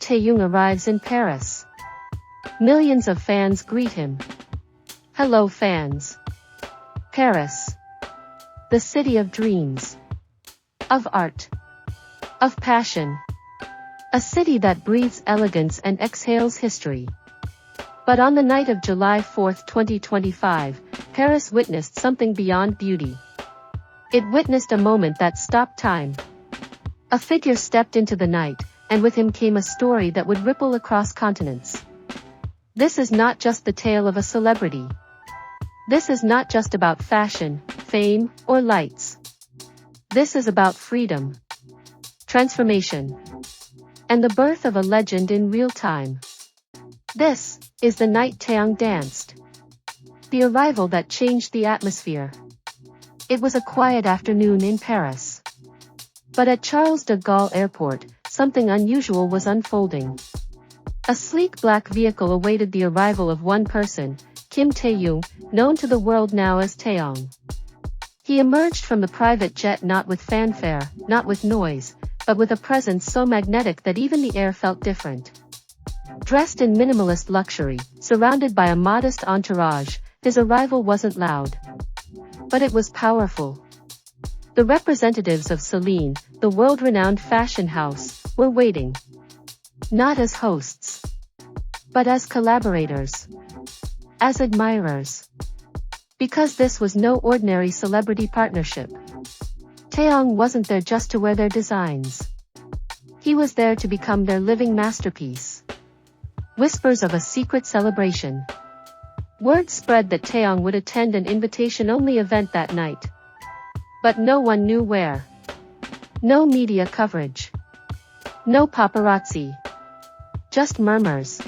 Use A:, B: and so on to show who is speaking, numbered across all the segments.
A: Taehyung arrives in Paris. Millions of fans greet him. Hello fans. Paris. The city of dreams. Of art. Of passion. A city that breathes elegance and exhales history. But on the night of July 4, 2025, Paris witnessed something beyond beauty. It witnessed a moment that stopped time. A figure stepped into the night, and with him came a story that would ripple across continents. This is not just the tale of a celebrity. This is not just about fashion, fame, or lights. This is about freedom, transformation, and the birth of a legend in real time. This is the night Taehyung danced. The arrival that changed the atmosphere. It was a quiet afternoon in Paris. But at Charles de Gaulle Airport, something unusual was unfolding. A sleek black vehicle awaited the arrival of one person, Kim Taehyung, known to the world now as Taehyung. He emerged from the private jet not with fanfare, not with noise, but with a presence so magnetic that even the air felt different. Dressed in minimalist luxury, surrounded by a modest entourage, his arrival wasn't loud. But it was powerful. The representatives of Celine, the world-renowned fashion house, were waiting. Not as hosts, but as collaborators. As admirers. Because this was no ordinary celebrity partnership. Taehyung wasn't there just to wear their designs. He was there to become their living masterpiece. Whispers of a secret celebration. Word spread that Taehyung would attend an invitation-only event that night. But no one knew where. No media coverage. No paparazzi. Just murmurs.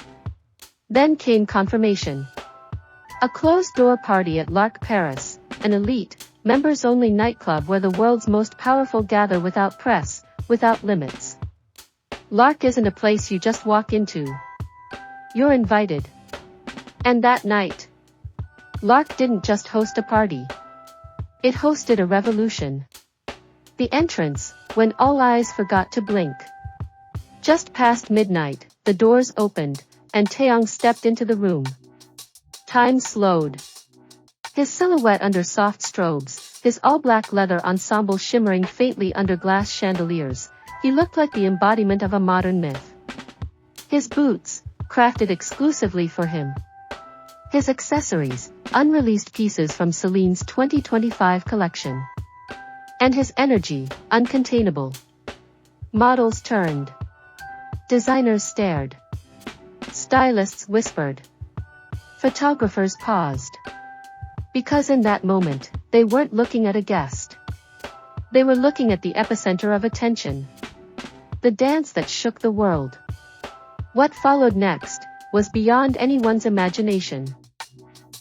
A: Then came confirmation. A closed-door party at Lark, Paris, an elite, members-only nightclub where the world's most powerful gather without press, without limits. Lark isn't a place you just walk into. You're invited. And that night, Lark didn't just host a party. It hosted a revolution. The entrance, when all eyes forgot to blink. Just past midnight, the doors opened, and Taehyung stepped into the room. Time slowed. His silhouette under soft strobes, his all-black leather ensemble shimmering faintly under glass chandeliers, he looked like the embodiment of a modern myth. His boots, crafted exclusively for him. His accessories, unreleased pieces from Celine's 2025 collection. And his energy, uncontainable. Models turned. Designers stared. Stylists whispered. Photographers paused. Because in that moment, they weren't looking at a guest. They were looking at the epicenter of attention. The dance that shook the world. What followed next was beyond anyone's imagination.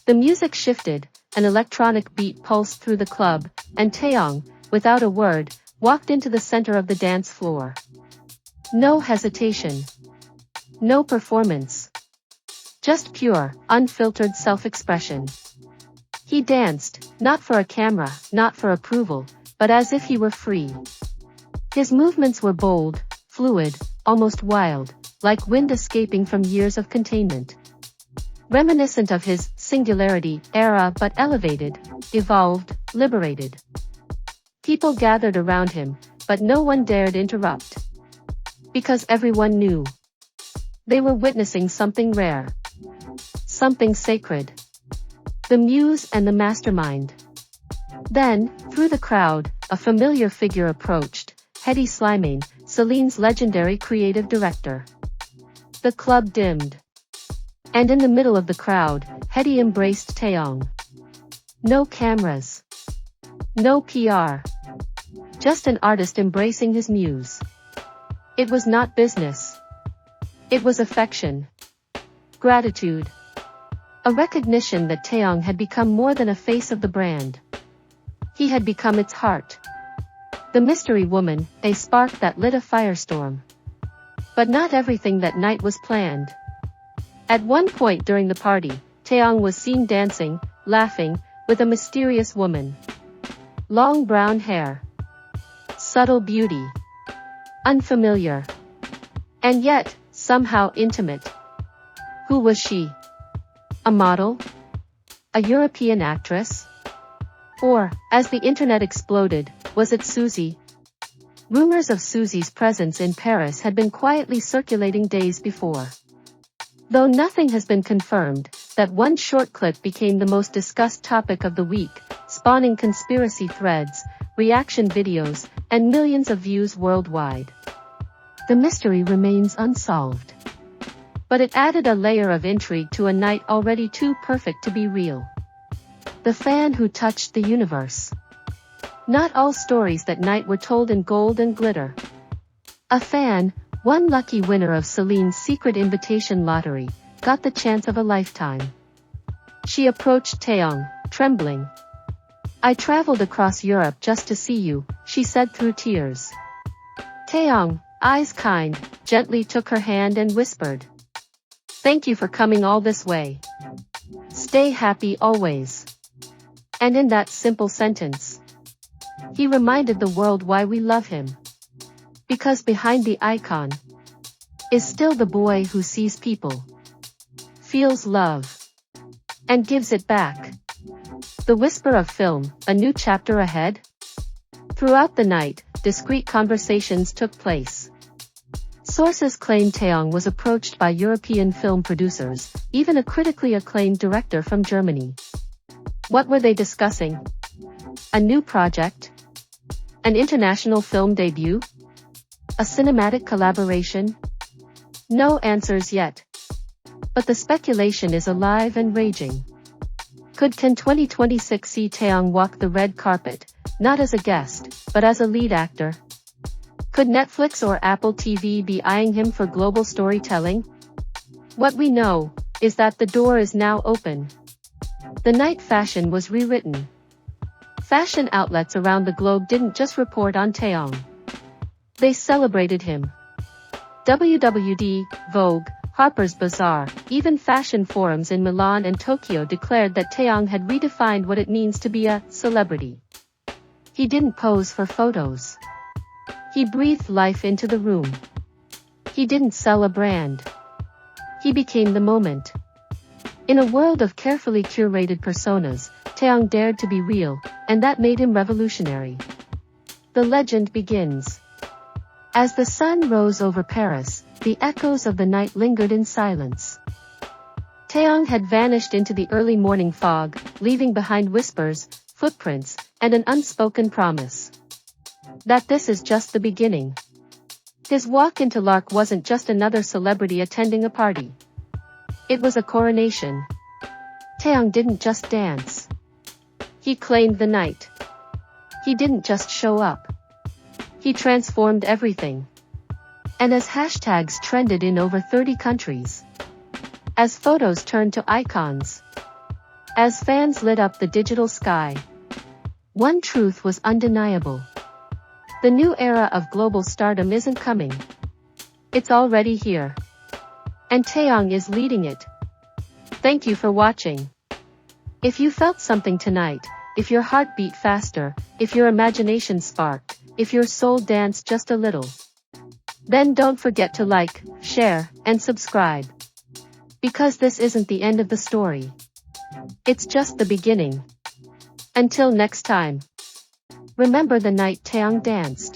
A: The music shifted, an electronic beat pulsed through the club, and Taehyung, without a word, walked into the center of the dance floor. No hesitation. No performance. Just pure, unfiltered self-expression. He danced, not for a camera, not for approval, but as if he were free. His movements were bold, fluid, almost wild, like wind escaping from years of containment. Reminiscent of his singularity era but elevated, evolved, liberated. People gathered around him, but no one dared interrupt. Because everyone knew. They were witnessing something rare. Something sacred. The muse and the mastermind. Then, through the crowd, a familiar figure approached, Hedi Slimane, Celine's legendary creative director. The club dimmed. And in the middle of the crowd, Hedi embraced Taehyung. No cameras. No PR. Just an artist embracing his muse. It was not business. It was affection. Gratitude. A recognition that Taehyung had become more than a face of the brand. He had become its heart. The mystery woman, a spark that lit a firestorm. But not everything that night was planned. At one point during the party, Taehyung was seen dancing, laughing, with a mysterious woman. Long brown hair. Subtle beauty. Unfamiliar. And yet, somehow intimate. Who was she? A model? A European actress? Or, as the internet exploded, was it Suzy? Rumors of Suzy's presence in Paris had been quietly circulating days before. Though nothing has been confirmed, that one short clip became the most discussed topic of the week, spawning conspiracy threads, reaction videos, and millions of views worldwide. The mystery remains unsolved. But it added a layer of intrigue to a night already too perfect to be real. The fan who touched the universe. Not all stories that night were told in gold and glitter. A fan, one lucky winner of Celine's secret invitation lottery, got the chance of a lifetime. She approached Taehyung, trembling. "I traveled across Europe just to see you," she said through tears. Taehyung, eyes kind, gently took her hand and whispered, "Thank you for coming all this way. Stay happy always." And in that simple sentence, he reminded the world why we love him. Because behind the icon is still the boy who sees people, feels love, and gives it back. The whisper of film, a new chapter ahead? Throughout the night, discreet conversations took place. Sources claim Taehyung was approached by European film producers, even a critically acclaimed director from Germany. What were they discussing? A new project? An international film debut? A cinematic collaboration? No answers yet. But the speculation is alive and raging. Can 2026 see Taehyung walk the red carpet, not as a guest, but as a lead actor? Could Netflix or Apple TV be eyeing him for global storytelling? What we know is that the door is now open. The night fashion was rewritten. Fashion outlets around the globe didn't just report on Taehyung. They celebrated him. WWD, Vogue, Harper's Bazaar, even fashion forums in Milan and Tokyo declared that Taehyung had redefined what it means to be a celebrity. He didn't pose for photos. He breathed life into the room. He didn't sell a brand. He became the moment. In a world of carefully curated personas, Taehyung dared to be real, and that made him revolutionary. The legend begins. As the sun rose over Paris, the echoes of the night lingered in silence. Taehyung had vanished into the early morning fog, leaving behind whispers, footprints, and an unspoken promise. That this is just the beginning. His walk into Lark wasn't just another celebrity attending a party. It was a coronation. Taehyung didn't just dance. He claimed the night. He didn't just show up. He transformed everything. And as hashtags trended in over 30 countries, as photos turned to icons, as fans lit up the digital sky, one truth was undeniable. The new era of global stardom isn't coming. It's already here. And Taehyung is leading it. Thank you for watching. If you felt something tonight, if your heart beat faster, if your imagination sparked, if your soul danced just a little, then don't forget to like, share, and subscribe. Because this isn't the end of the story. It's just the beginning. Until next time. Remember the night Taehyung danced.